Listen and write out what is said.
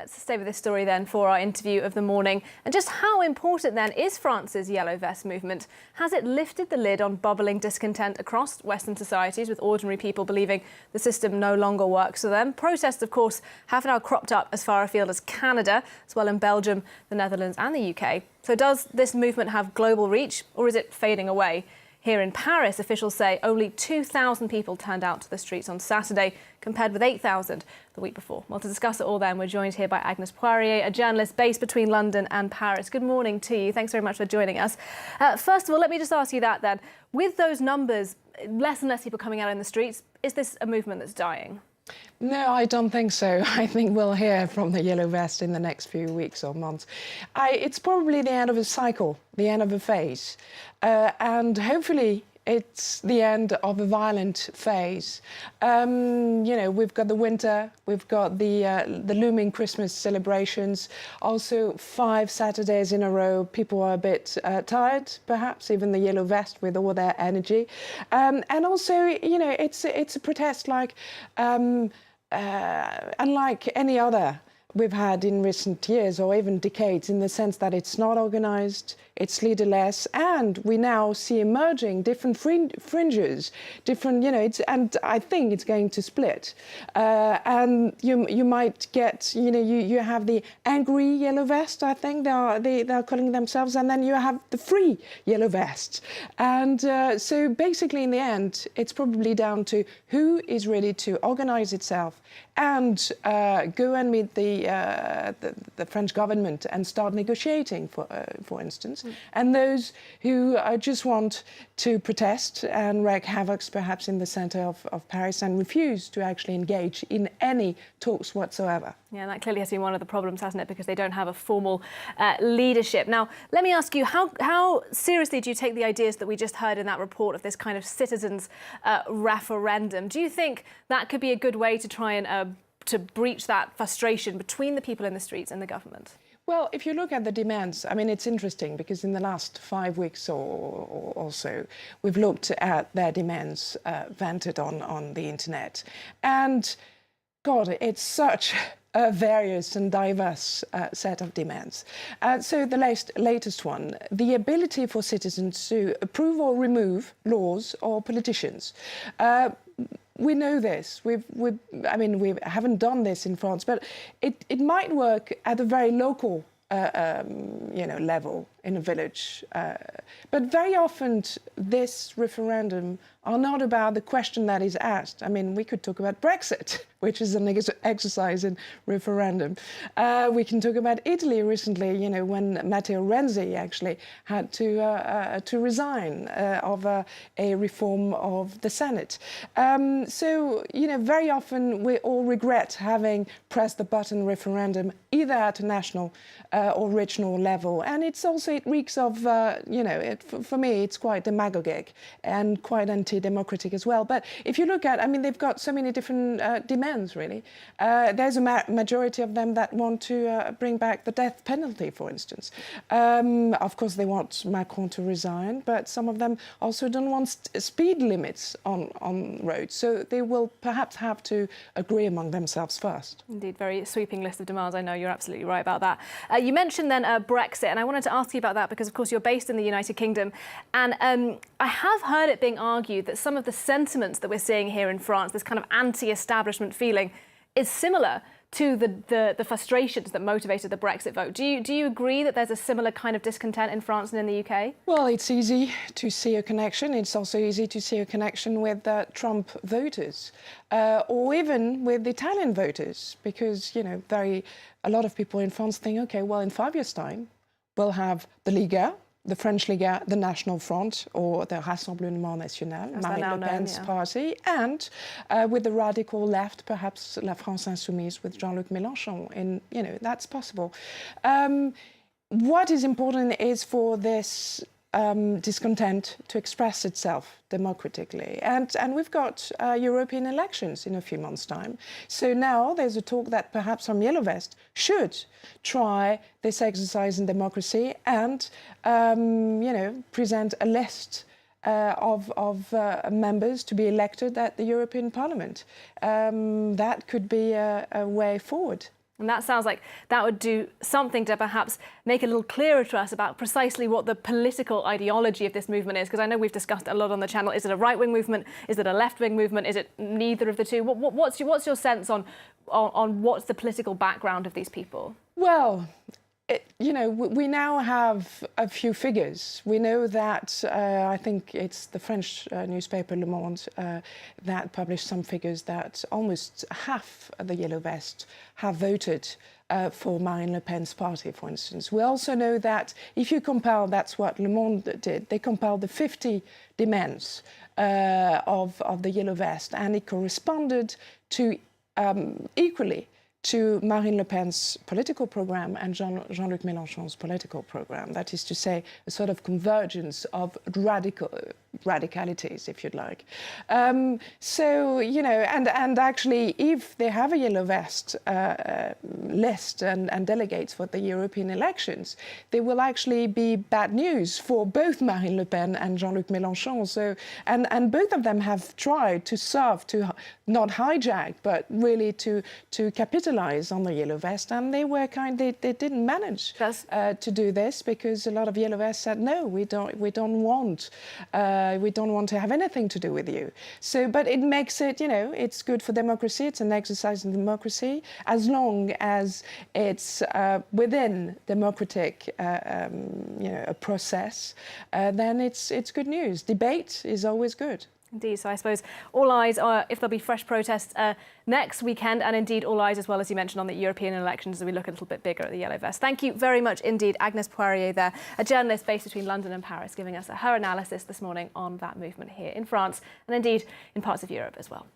Let's stay with this story then for our interview of the morning. And just how important then is France's Yellow Vest movement? Has it lifted the lid on bubbling discontent across Western societies, with ordinary people believing the system no longer works for them? Protests, of course, have now cropped up as far afield as Canada, as well in Belgium, the Netherlands and the UK. So does this movement have global reach, or is it fading away? Here in Paris, officials say only 2,000 people turned out to the streets on Saturday, compared with 8,000 the week before. Well, to discuss it all then, we're joined here by Agnès Poirier, a journalist based between London and Paris. Good morning to you. Thanks very much for joining us. First of all, let me just ask you that then. With those numbers, less and less people coming out in the streets, is this a movement that's dying? No, I don't think so. I think we'll hear from the Yellow Vest in the next few weeks or months. It's probably the end of a cycle, the end of a phase. And hopefully it's the end of a violent phase. You know, we've got the winter, we've got the looming Christmas celebrations. Also, 5 Saturdays in a row, people are a bit tired, perhaps, even the Yellow Vest with all their energy. And also, you know, it's a protest like unlike any other we've had in recent years or even decades, in the sense that it's not organized, it's leaderless, and we now see emerging different fringes, different, you know, and I think it's going to split. And you might get, you know, you have the angry Yellow Vest, I think they're calling themselves, and then you have the free Yellow Vest. And so basically in the end, it's probably down to who is ready to organize itself and go and meet the French government and start negotiating, for instance, and those who just want to protest and wreak havoc, perhaps in the centre of Paris, and refuse to actually engage in any talks whatsoever. Yeah, that clearly has been one of the problems, hasn't it? Because they don't have a formal leadership. Now, let me ask you, how seriously do you take the ideas that we just heard in that report of this kind of citizens' referendum? Do you think that could be a good way to try and to breach that frustration between the people in the streets and the government? Well, if you look at the demands, I mean, it's interesting because in the last 5 weeks or so, we've looked at their demands vented on the internet. And God, it's such a various and diverse set of demands. So the latest one, the ability for citizens to approve or remove laws or politicians. We know this. I mean, we haven't done this in France, but it might work at a very local, you know, level in a village. But very often, this referendum are not about the question that is asked. I mean, we could talk about Brexit, which is an exercise in referendum. We can talk about Italy recently, you know, when Matteo Renzi actually had to resign of a reform of the Senate. So, you know, very often we all regret having pressed the button referendum either at a national or regional level. And it's also, it reeks of, you know, for me, it's quite demagogic and quite anti-democratic as well. But if you look at, I mean, they've got so many different demands, really. There's a majority of them that want to bring back the death penalty, for instance. Of course, they want Macron to resign, but some of them also don't want speed limits on roads. So they will perhaps have to agree among themselves first. Indeed, very sweeping list of demands. I know you're absolutely right about that. You mentioned then Brexit, and I wanted to ask you about that because, of course, you're based in the United Kingdom. And I have heard it being argued that some of the sentiments that we're seeing here in France, this kind of anti-establishment feeling, is similar to the frustrations that motivated the Brexit vote. Do you agree that there's a similar kind of discontent in France and in the UK? Well, it's easy to see a connection. It's also easy to see a connection with Trump voters or even with Italian voters, because, you know, a lot of people in France think, OK, well, in 5 years' time, we'll have the Liga, the French Liga, the National Front, or the Rassemblement National, Marine Le Pen's party, and with the radical left, perhaps La France Insoumise with Jean-Luc Mélenchon. And, you know, that's possible. What is important is for this discontent to express itself democratically. And we've got European elections in a few months' time. So now there's a talk that perhaps some Yellow Vest should try this exercise in democracy and, you know, present a list of members to be elected at the European Parliament. That could be a way forward. And that sounds like that would do something to perhaps make it a little clearer to us about precisely what the political ideology of this movement is. Because I know we've discussed it a lot on the channel. Is it a right-wing movement? Is it a left-wing movement? Is it neither of the two? What's your sense on what's the political background of these people? Well, we now have a few figures. We know that, I think it's the French newspaper Le Monde that published some figures that almost half of the Yellow Vests have voted for Marine Le Pen's party, for instance. We also know that if you compile, that's what Le Monde did, they compiled the 50 demands of the Yellow Vest, and it corresponded to equally to Marine Le Pen's political program and Jean-Luc Mélenchon's political program. That is to say, a sort of convergence of radicalities, if you'd like. So, and actually, if they have a Yellow Vest list and delegates for the European elections, they will actually be bad news for both Marine Le Pen and Jean-Luc Mélenchon. So, and both of them have tried to serve, to not hijack, but really to capitalize on the Yellow Vest, and they didn't manage to do this because a lot of Yellow Vests said no, we don't want to have anything to do with you. So, but it makes it, it's good for democracy. It's an exercise in democracy as long as it's within democratic, a process. Then it's good news. Debate is always good. Indeed, so I suppose all eyes are if there'll be fresh protests next weekend, and indeed all eyes as well, as you mentioned, on the European elections as we look a little bit bigger at the Yellow Vest. Thank you very much indeed, Agnès Poirier there, a journalist based between London and Paris, giving us her analysis this morning on that movement here in France and indeed in parts of Europe as well.